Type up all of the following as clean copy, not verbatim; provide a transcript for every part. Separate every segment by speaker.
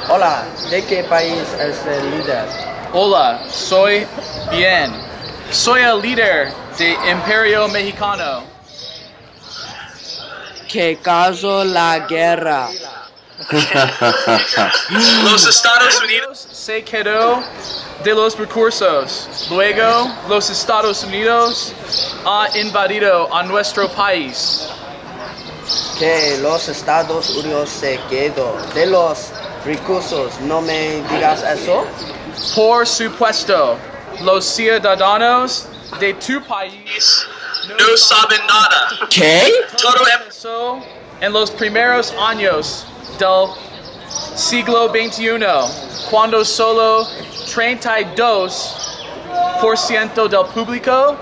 Speaker 1: Hola, ¿de qué país es el líder?
Speaker 2: Hola, soy bien. Soy el líder de Imperio Mexicano.
Speaker 1: ¿Qué causó la guerra?
Speaker 2: Los Estados Unidos se quedó de los recursos. Luego, los Estados Unidos ha invadido a nuestro país.
Speaker 1: Que los Estados Unidos se quedó de los recursos. No me digas eso.
Speaker 2: Por supuesto, los ciudadanos de tu país no saben nada.
Speaker 1: ¿Qué?
Speaker 2: Todo empezó en los primeros años del siglo XXI, cuando solo 32% del público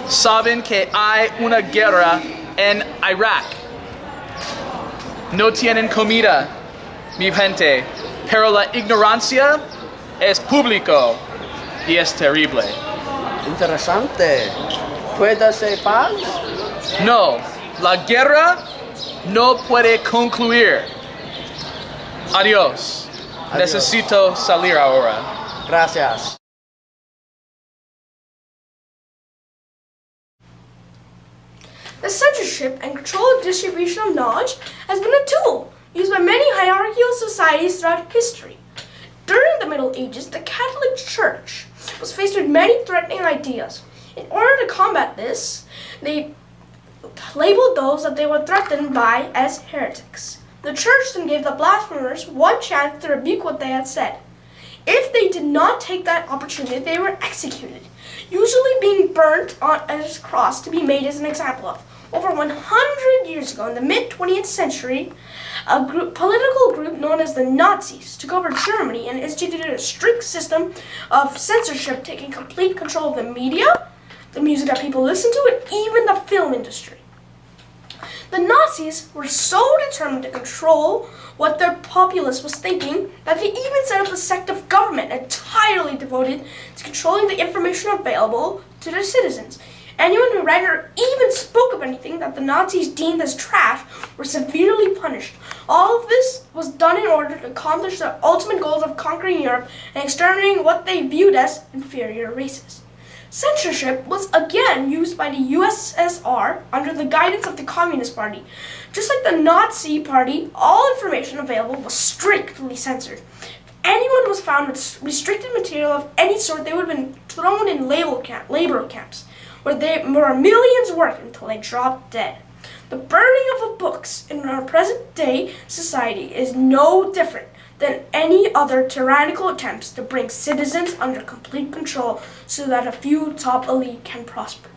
Speaker 2: saben que hay una guerra en Irak. No tienen comida, mi gente, pero la ignorancia es público y es terrible.
Speaker 1: Interesante. ¿Puede ser paz?
Speaker 2: No, la guerra no puede concluir. Adiós. Necesito salir ahora.
Speaker 1: Gracias.
Speaker 3: The censorship and control of distribution of knowledge has been a tool used by many hierarchical societies throughout history. During the Middle Ages, the Catholic Church was faced with many threatening ideas. In order to combat this, they labeled those that they were threatened by as heretics. The church then gave the blasphemers one chance to rebuke what they had said. If they did not take that opportunity, they were executed, usually being burnt on a cross to be made as an example of. Over 100 years ago, in the mid-20th century, a political group known as the Nazis took over Germany and instituted a strict system of censorship, taking complete control of the media, the music that people listen to, and even the film industry. The Nazis were so determined to control what their populace was thinking that they even set up a sect of government entirely devoted to controlling the information available to their citizens. Anyone who read or even spoke of anything that the Nazis deemed as trash were severely punished. All of this was done in order to accomplish their ultimate goals of conquering Europe and exterminating what they viewed as inferior races. Censorship was again used by the USSR under the guidance of the Communist Party. Just like the Nazi Party, all information available was strictly censored. If anyone was found with restricted material of any sort, they would have been thrown in labor camps, where millions worked until they dropped dead. The burning of books in our present day society is no different than any other tyrannical attempts to bring citizens under complete control so that a few top elite can prosper.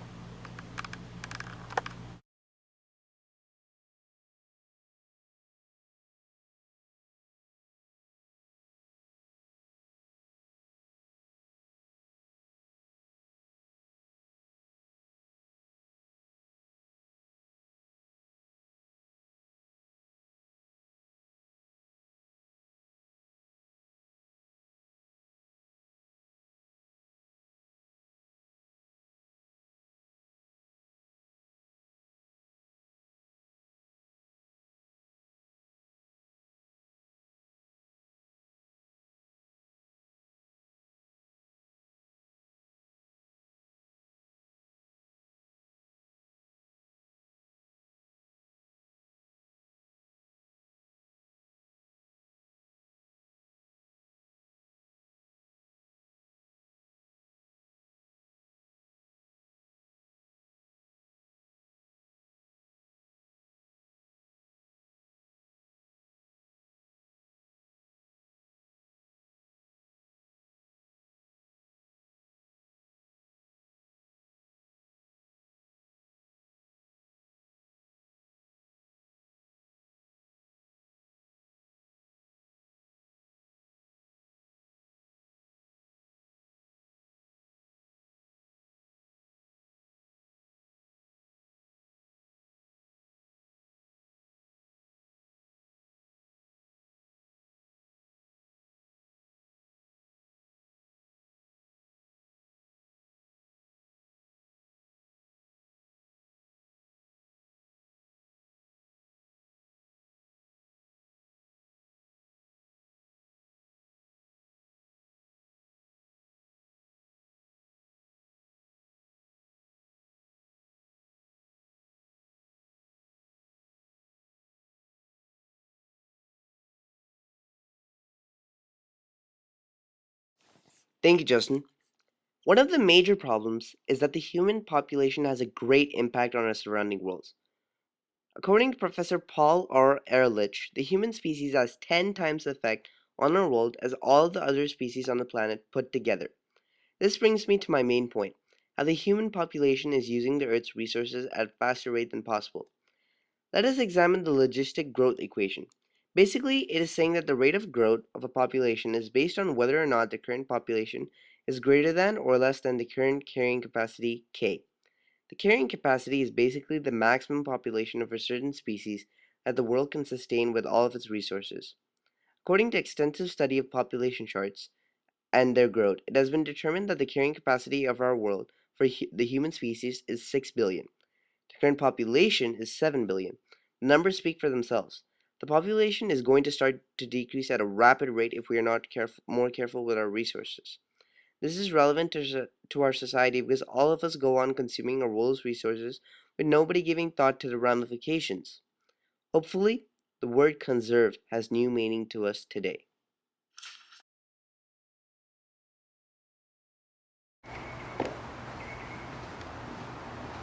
Speaker 1: Thank you, Justin. One of the major problems is that the human population has a great impact on our surrounding worlds. According to Professor Paul R. Ehrlich, the human species has 10 times the effect on our world as all the other species on the planet put together. This brings me to my main point, how the human population is using the Earth's resources at a faster rate than possible. Let us examine the logistic growth equation. Basically, it is saying that the rate of growth of a population is based on whether or not the current population is greater than or less than the current carrying capacity K. The carrying capacity is basically the maximum population of a certain species that the world can sustain with all of its resources. According to extensive study of population charts and their growth, it has been determined that the carrying capacity of our world for the human species is 6 billion. The current population is 7 billion. The numbers speak for themselves. The population is going to start to decrease at a rapid rate if we are not more careful with our resources. This is relevant to our society because all of us go on consuming our world's resources with nobody giving thought to the ramifications. Hopefully, the word conserve has new meaning to us today.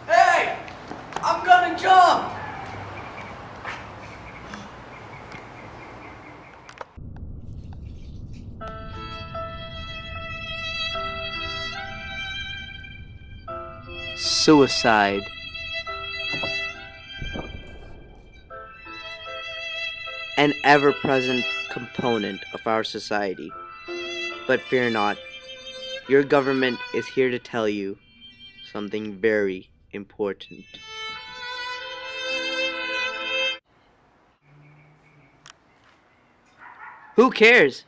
Speaker 4: Hey! I'm gonna jump!
Speaker 1: Suicide. An ever present component of our society. But fear not, your government is here to tell you something very important. Who cares?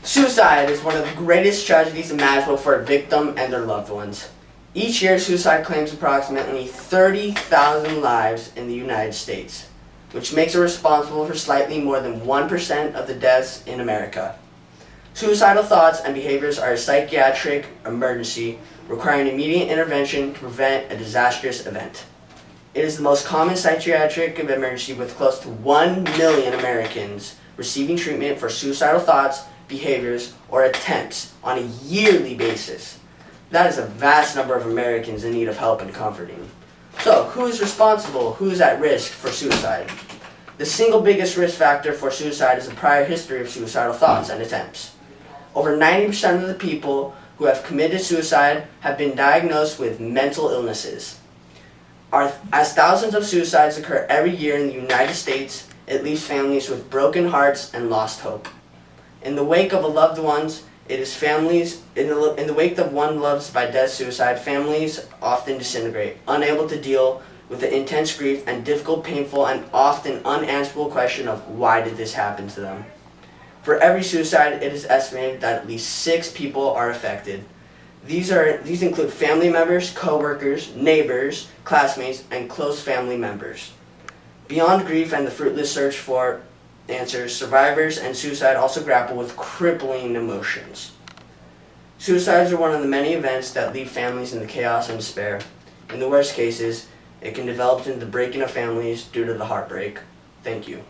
Speaker 4: Suicide is one of the greatest tragedies imaginable for a victim and their loved ones. Each year, suicide claims approximately 30,000 lives in the United States, which makes it responsible for slightly more than 1% of the deaths in America. Suicidal thoughts and behaviors are a psychiatric emergency requiring immediate intervention to prevent a disastrous event. It is the most common psychiatric emergency, with close to 1 million Americans receiving treatment for suicidal thoughts, behaviors, or attempts on a yearly basis. That is a vast number of Americans in need of help and comforting. So, who is responsible? Who is at risk for suicide? The single biggest risk factor for suicide is a prior history of suicidal thoughts and attempts. Over 90% of the people who have committed suicide have been diagnosed with mental illnesses. As thousands of suicides occur every year in the United States, it leaves families with broken hearts and lost hope. In the wake of a loved one's, it is families, in the wake of one loved by death suicide, families often disintegrate, unable to deal with the intense grief and difficult, painful, and often unanswerable question of why did this happen to them. For every suicide, it is estimated that at least 6 people are affected. These include family members, co-workers, neighbors, classmates, and close family members. Beyond grief and the fruitless search for answers, survivors and suicide also grapple with crippling emotions. Suicides are one of the many events that leave families in the chaos and despair. In the worst cases, it can develop into the breaking of families due to the heartbreak. Thank you.